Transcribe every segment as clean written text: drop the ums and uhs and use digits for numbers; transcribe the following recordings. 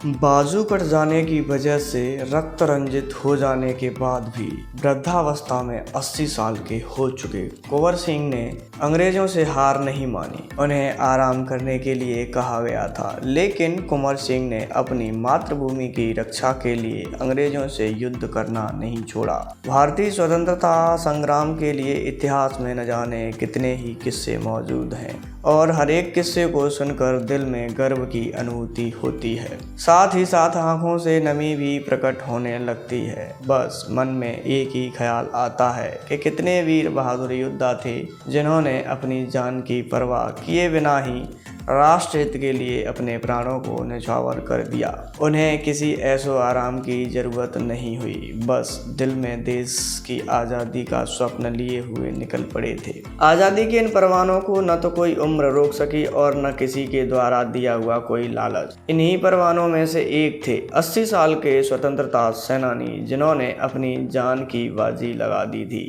बाजू कट जाने की वजह से रक्त रंजित हो जाने के बाद भी वृद्धावस्था में 80 साल के हो चुके कुंवर सिंह ने अंग्रेजों से हार नहीं मानी। उन्हें आराम करने के लिए कहा गया था, लेकिन कुंवर सिंह ने अपनी मातृभूमि की रक्षा के लिए अंग्रेजों से युद्ध करना नहीं छोड़ा। भारतीय स्वतंत्रता संग्राम के लिए इतिहास में न जाने कितने ही किस्से मौजूद हैं और हर एक किस्से को सुनकर दिल में गर्व की अनुभूति होती है। साथ ही साथ आंखों से नमी भी प्रकट होने लगती है। बस मन में एक ही ख्याल आता है कि कितने वीर बहादुर योद्धा थे जिन्होंने अपनी जान की परवाह किए बिना ही राष्ट्र हित के लिए अपने प्राणों को न्यौछावर कर दिया। उन्हें किसी ऐसो आराम की जरूरत नहीं हुई, बस दिल में देश की आज़ादी का स्वप्न लिए हुए निकल पड़े थे। आज़ादी के इन परवानों को न तो कोई उम्र रोक सकी और न किसी के द्वारा दिया हुआ कोई लालच। इन्हीं परवानों में से एक थे 80 साल के स्वतंत्रता सेनानी जिन्होंने अपनी जान की बाजी लगा दी थी।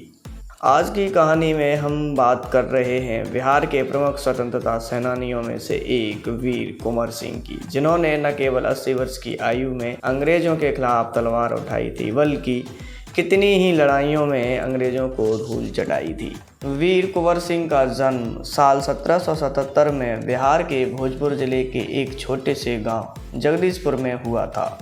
आज की कहानी में हम बात कर रहे हैं बिहार के प्रमुख स्वतंत्रता सेनानियों में से एक वीर कुंवर सिंह की, जिन्होंने न केवल 80 वर्ष की आयु में अंग्रेजों के खिलाफ तलवार उठाई थी, बल्कि कितनी ही लड़ाइयों में अंग्रेजों को धूल चटाई थी। वीर कुंवर सिंह का जन्म साल 1777 में बिहार के भोजपुर जिले के एक छोटे से गांव जगदीशपुर में हुआ था।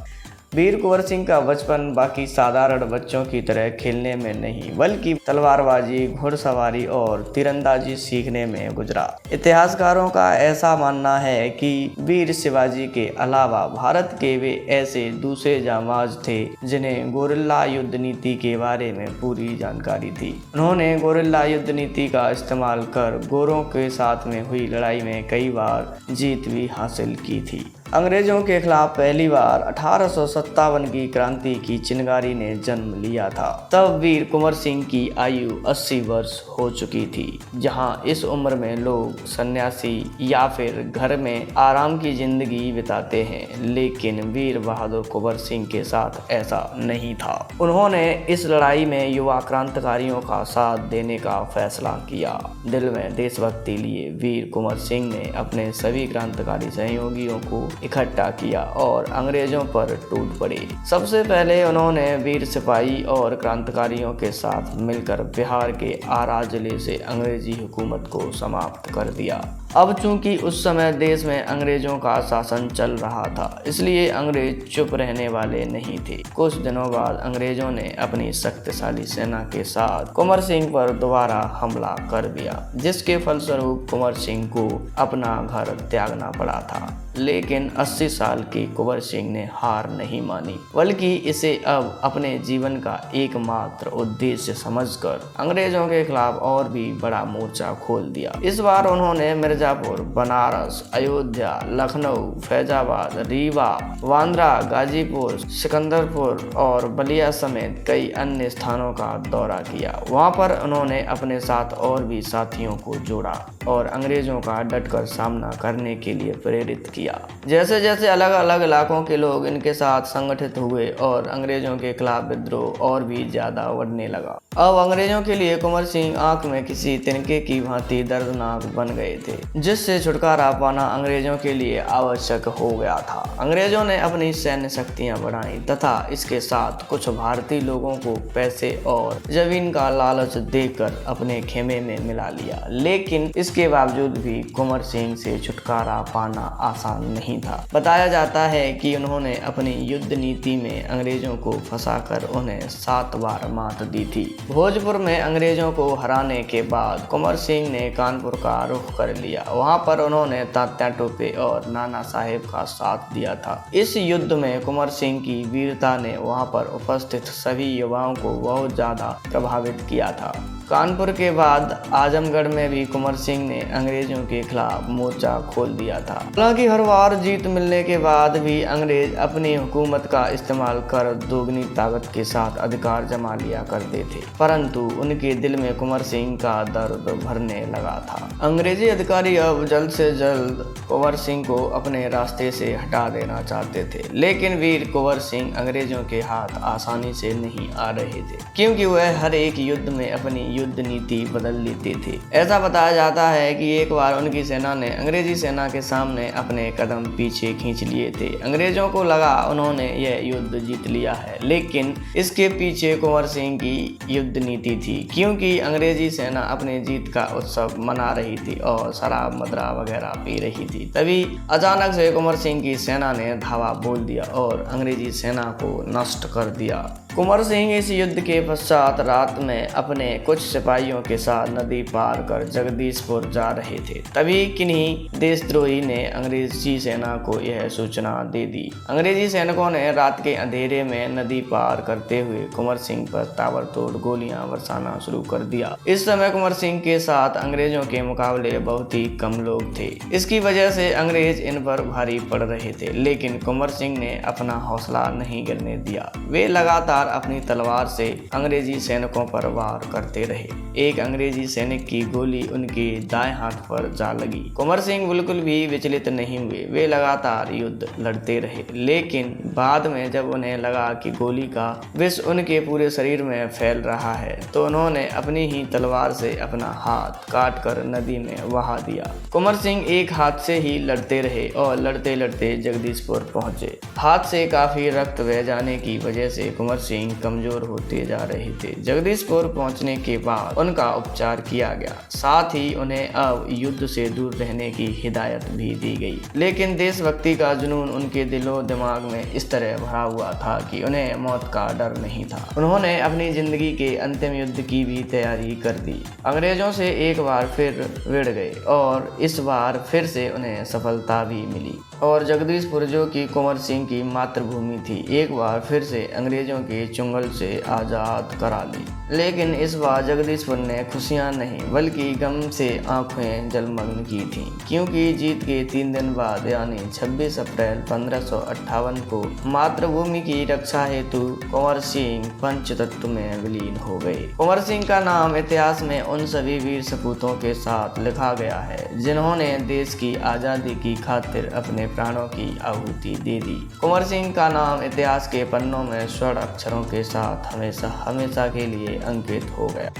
वीर कुंवर सिंह का बचपन बाकी साधारण बच्चों की तरह खेलने में नहीं, बल्कि तलवारबाजी, घुड़सवारी और तीरंदाजी सीखने में गुजरा। इतिहासकारों का ऐसा मानना है कि वीर शिवाजी के अलावा भारत के वे ऐसे दूसरे जांबाज थे जिन्हें गोरिल्ला युद्ध नीति के बारे में पूरी जानकारी थी। उन्होंने गोरिल्ला युद्ध नीति का इस्तेमाल कर गोरों के साथ में हुई लड़ाई में कई बार जीत भी हासिल की थी। अंग्रेजों के खिलाफ पहली बार 1857 की क्रांति की चिंगारी ने जन्म लिया था। तब वीर कुंवर सिंह की आयु 80 वर्ष हो चुकी थी। जहां इस उम्र में लोग सन्यासी या फिर घर में आराम की जिंदगी बिताते हैं, लेकिन वीर बहादुर कुंवर सिंह के साथ ऐसा नहीं था। उन्होंने इस लड़ाई में युवा क्रांतिकारियों का साथ देने का फैसला किया। दिल में देशभक्ति लिए वीर कुंवर सिंह ने अपने सभी क्रांतिकारी सहयोगियों को इकट्ठा किया और अंग्रेजों पर टूट पड़े। सबसे पहले उन्होंने वीर सिपाही और क्रांतिकारियों के साथ मिलकर बिहार के आरा जिले से अंग्रेजी हुकूमत को समाप्त कर दिया। अब चूंकि उस समय देश में अंग्रेजों का शासन चल रहा था, इसलिए अंग्रेज चुप रहने वाले नहीं थे। कुछ दिनों बाद अंग्रेजों ने अपनी शक्तिशाली सेना के साथ कुंवर सिंह पर दोबारा हमला कर दिया, जिसके फलस्वरूप कुंवर सिंह को अपना घर त्यागना पड़ा था। लेकिन 80 साल के कुंवर सिंह ने हार नहीं मानी, बल्कि इसे अब अपने जीवन का एकमात्र उद्देश्य समझकर अंग्रेजों के खिलाफ और भी बड़ा मोर्चा खोल दिया। इस बार उन्होंने मिर्जापुर, बनारस, अयोध्या, लखनऊ, फैजाबाद, रीवा, बांद्रा, गाजीपुर, सिकंदरपुर और बलिया समेत कई अन्य स्थानों का दौरा किया। वहां पर उन्होंने अपने साथ और भी साथियों को जोड़ा और अंग्रेजों का डटकर सामना करने के लिए प्रेरित किया। जैसे जैसे अलग अलग इलाकों के लोग इनके साथ संगठित हुए और अंग्रेजों के खिलाफ विद्रोह और भी ज्यादा बढ़ने लगा। अब अंग्रेजों के लिए कुंवर सिंह आंख में किसी तिनके की भांति दर्दनाक बन गए थे, जिससे छुटकारा पाना अंग्रेजों के लिए आवश्यक हो गया था। अंग्रेजों ने अपनी सैन्य शक्तियां बढ़ाई तथा इसके साथ कुछ भारतीय लोगों को पैसे और जमीन का लालच देकर अपने खेमे में मिला लिया, लेकिन इसके बावजूद भी कुंवर सिंह से छुटकारा पाना आसान नहीं था। बताया जाता है कि उन्होंने अपनी युद्ध नीति में अंग्रेजों को फंसाकर उन्हें 7 बार मात दी थी। भोजपुर में अंग्रेजों को हराने के बाद कुंवर सिंह ने कानपुर का रुख कर लिया। वहां पर उन्होंने तात्या टोपे और नाना साहेब का साथ दिया था। इस युद्ध में कुंवर सिंह की वीरता ने वहां पर उपस्थित सभी युवाओं को बहुत ज्यादा प्रभावित किया था। कानपुर के बाद आजमगढ़ में भी कुंवर सिंह ने अंग्रेजों के खिलाफ मोर्चा खोल दिया था। हालांकि हर बार जीत मिलने के बाद भी अंग्रेज अपनी हुकूमत का इस्तेमाल कर दोगुनी ताकत के साथ अधिकार जमा लिया करते थे, परंतु उनके दिल में कुंवर सिंह का दर्द भरने लगा था। अंग्रेजी अधिकारी अब जल्द से जल्द कुंवर सिंह को अपने रास्ते से हटा देना चाहते थे, लेकिन वीर कुंवर सिंह अंग्रेजों के हाथ आसानी से नहीं आ रहे थे, क्योंकि वह हर एक युद्ध में अपनी युद्ध नीति बदल देते थे। ऐसा बताया जाता है कि एक बार उनकी सेना ने अंग्रेजी सेना के सामने अपने कदम पीछे खींच लिए थे। अंग्रेजों को लगा उन्होंने यह युद्ध जीत लिया है, लेकिन इसके पीछे कुंवर सिंह की युद्ध नीति थी, क्योंकि अंग्रेजी सेना अपने जीत का उत्सव मना रही थी और शराब मदरा वगैरह पी रही थी। तभी अचानक से कुंवर सिंह की सेना ने धावा बोल दिया और अंग्रेजी सेना को नष्ट कर दिया। कुंवर सिंह इस युद्ध के पश्चात रात में अपने कुछ सिपाहियों के साथ नदी पार कर जगदीशपुर जा रहे थे। तभी किन्हीं देशद्रोही ने अंग्रेजी सेना को यह सूचना दे दी। अंग्रेजी सैनिकों ने रात के अंधेरे में नदी पार करते हुए कुंवर सिंह पर ताबड़तोड़ गोलियां बरसाना शुरू कर दिया। इस समय कुंवर सिंह के साथ अंग्रेजों के मुकाबले बहुत ही कम लोग थे। इसकी वजह से अंग्रेज इन पर भारी पड़ रहे थे, लेकिन कुंवर सिंह ने अपना हौसला नहीं गिरने दिया। वे लगातार अपनी तलवार से अंग्रेजी सैनिकों पर वार करते रहे। एक अंग्रेजी सैनिक की गोली उनके दाएं हाथ पर जा लगी। कुंवर सिंह बिल्कुल भी विचलित नहीं हुए। वे लगातार युद्ध लड़ते रहे, लेकिन बाद में जब उन्हें लगा कि गोली का विष उनके पूरे शरीर में फैल रहा है, तो उन्होंने अपनी ही तलवार से अपना हाथ काट कर नदी में बहा दिया। कुंवर सिंह एक हाथ से ही लड़ते रहे और लड़ते लड़ते जगदीशपुर पहुंचे। हाथ से काफी रक्त बह जाने की वजह से कुंवर सिंह कमजोर होते जा रहे थे। जगदीशपुर पहुंचने के बाद उनका उपचार किया गया, साथ ही उन्हें अब युद्ध से दूर रहने की हिदायत भी दी गई। लेकिन देशभक्ति का जुनून उनके दिलो दिमाग में इस तरह भरा हुआ था कि उन्हें मौत का डर नहीं था। उन्होंने अपनी जिंदगी के अंतिम युद्ध की भी तैयारी कर दी। अंग्रेजों से एक बार फिर भिड़ गए और इस बार फिर से उन्हें सफलता भी मिली और जगदीशपुर, जो कि कुंवर सिंह की मातृभूमि थी, एक बार फिर से अंग्रेजों के चुंगल से आज़ाद करा ली। लेकिन इस बार जगदीशपुर ने खुशियां नहीं बल्कि गम से आंखें जलमग्न की थीं, क्योंकि जीत के 3 दिन बाद यानी 26 अप्रैल 1558 को मातृभूमि की रक्षा हेतु कुंवर सिंह पंचतत्व में विलीन हो गए। कुंवर सिंह का नाम इतिहास में उन सभी वीर सपूतों के साथ लिखा गया है जिन्होंने देश की आज़ादी की खातिर अपने प्राणों की आहुति दे दी। कुंवर सिंह का नाम इतिहास के पन्नों में स्वर्ण अक्षरों के साथ हमेशा हमेशा के लिए अंकित हो गया।